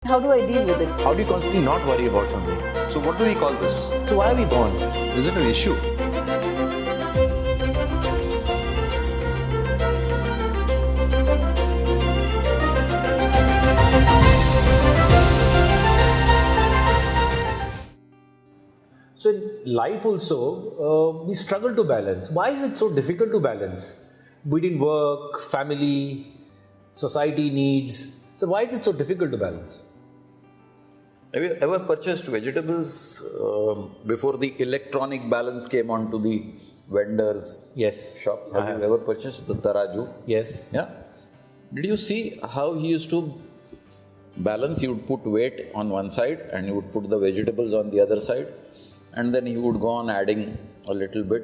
How do I deal with it? How do you constantly not worry about something? So what do we call this? So why are we born? Is it an issue? So in life also, we struggle to balance. Why is it so difficult to balance? Between work, family, society needs. So why is it so difficult to balance? Have you ever purchased vegetables before the electronic balance came onto the vendor's Yes. shop? Have you ever purchased the taraju? Yes. Yeah. Did you see how he used to balance? He would put weight on one side and he would put the vegetables on the other side, and then he would go on adding a little bit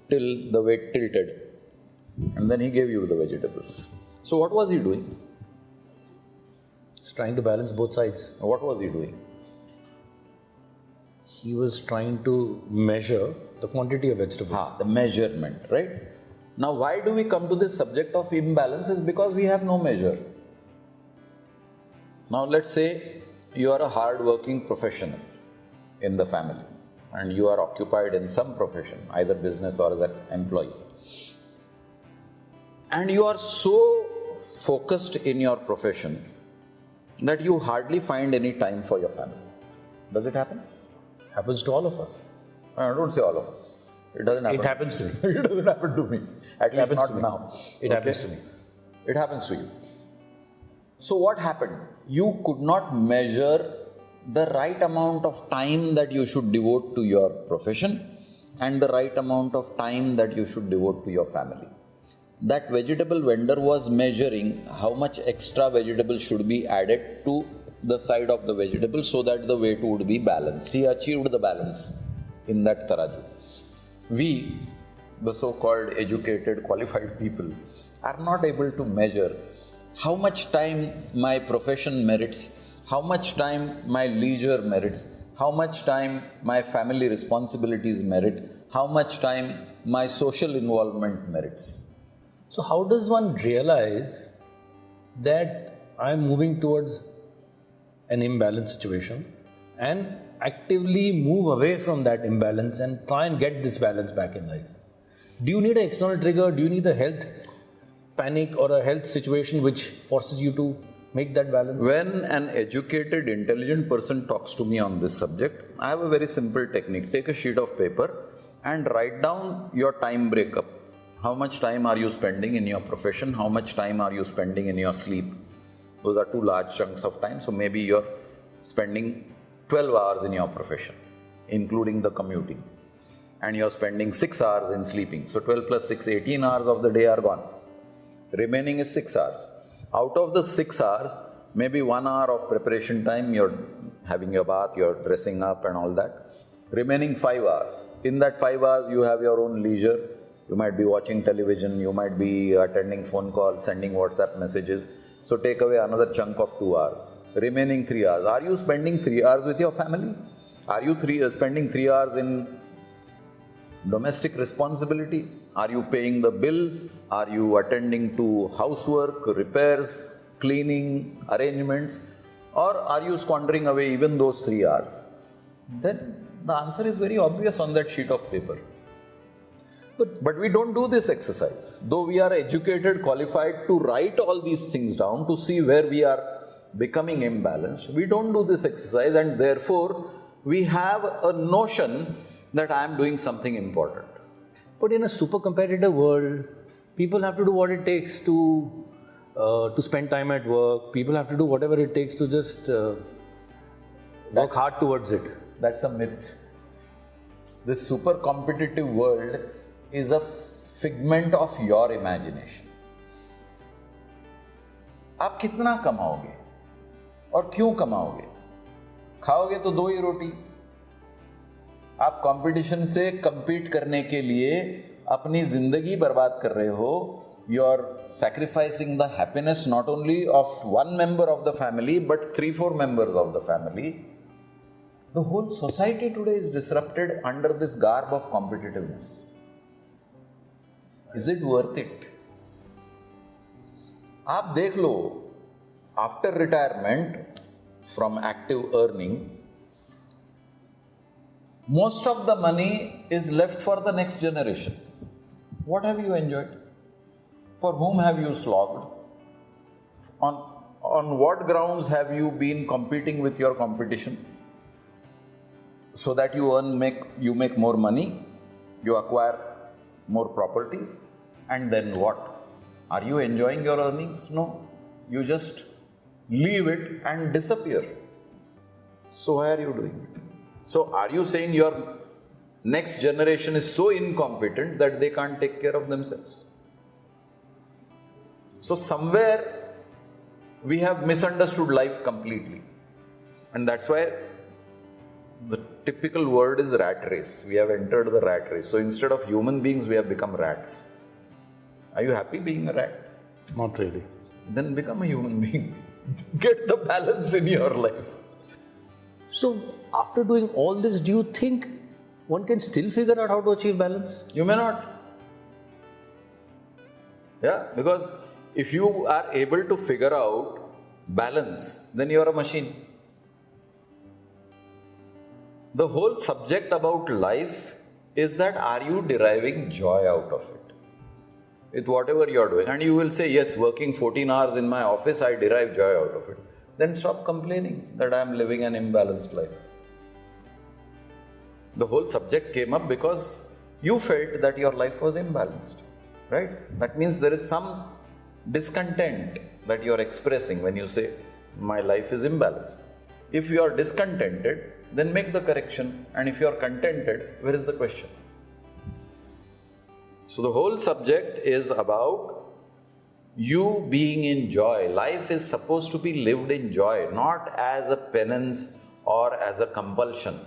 till the weight tilted, and then he gave you the vegetables. So what was he doing? He's trying to balance both sides. What was he doing? He was trying to measure the quantity of vegetables. The measurement, right? Now, why do we come to this subject of imbalance? Is because we have no measure. Now, let's say you are a hard-working professional in the family and you are occupied in some profession, either business or as an employee. And you are so focused in your profession that you hardly find any time for your family. Does it happen? Happens to all of us. Don't say all of us. It doesn't happen. It happens to me. It doesn't happen to me. At least happens not to me. now. It happens to me. It happens to you. So what happened? You could not measure the right amount of time that you should devote to your profession and the right amount of time that you should devote to your family. That vegetable vendor was measuring how much extra vegetable should be added to the side of the vegetable so that the weight would be balanced. He achieved the balance in that taraju. We, the so-called educated, qualified people, are not able to measure how much time my profession merits, how much time my leisure merits, how much time my family responsibilities merit, how much time my social involvement merits. So how does one realize that I'm moving towards an imbalanced situation and actively move away from that imbalance and try and get this balance back in life? Do you need an external trigger? Do you need a health panic or a health situation which forces you to make that balance? When an educated, intelligent person talks to me on this subject, I have a very simple technique. Take a sheet of paper and write down your time breakup. How much time are you spending in your profession? How much time are you spending in your sleep? Those are two large chunks of time. So maybe you're spending 12 hours in your profession, including the commuting. And you're spending 6 hours in sleeping. So 12 plus 6, 18 hours of the day are gone. Remaining is 6 hours. Out of the 6 hours, maybe 1 hour of preparation time, you're having your bath, you're dressing up and all that. Remaining 5 hours. In that 5 hours, you have your own leisure. You might be watching television, you might be attending phone calls, sending WhatsApp messages. So take away another chunk of 2 hours. Remaining 3 hours. Are you spending 3 hours with your family? Are you spending 3 hours in domestic responsibility? Are you paying the bills? Are you attending to housework, repairs, cleaning, arrangements? Or are you squandering away even those 3 hours? Then the answer is very obvious on that sheet of paper. But we don't do this exercise. Though we are educated, qualified to write all these things down to see where we are becoming imbalanced, we don't do this exercise, and therefore we have a notion that I am doing something important. But in a super competitive world, people have to do what it takes to spend time at work. People have to do whatever it takes to just work hard towards it. That's a myth. This super competitive world is a figment of your imagination. आप कितना कमाओगे और क्यों कमाओगे? खाओगे तो 2 ही रोटी. आप competition से compete करने के लिए अपनी जिंदगी बर्बाद कर रहे हो. You're sacrificing the happiness not only of one member of the family but 3-4 members of the family. The whole society today is disrupted under this garb of competitiveness. Is it worth it? आप देख लो, after retirement from active earning, most of the money is left for the next generation. What have you enjoyed? For whom have you slogged? On what grounds have you been competing with your competition? So that you make more money, you acquire more properties, and then what? Are you enjoying your earnings? No. You just leave it and disappear. So why are you doing it? So are you saying your next generation is so incompetent that they can't take care of themselves? So somewhere we have misunderstood life completely. And that's why the typical word is rat race. We have entered the rat race. So instead of human beings, we have become rats. Are you happy being a rat? Not really. Then become a human being. Get the balance in your life. So, after doing all this, do you think one can still figure out how to achieve balance? You may not. Yeah, because if you are able to figure out balance, then you are a machine. The whole subject about life is that are you deriving joy out of it? With whatever you are doing. And you will say, yes, working 14 hours in my office, I derive joy out of it. Then stop complaining that I am living an imbalanced life. The whole subject came up because you felt that your life was imbalanced, right? That means there is some discontent that you are expressing when you say, my life is imbalanced. If you are discontented, then make the correction. And if you are contented, where is the question? So the whole subject is about you being in joy. Life is supposed to be lived in joy, not as a penance or as a compulsion.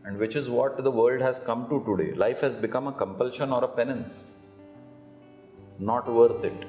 And which is what the world has come to today. Life has become a compulsion or a penance. Not worth it.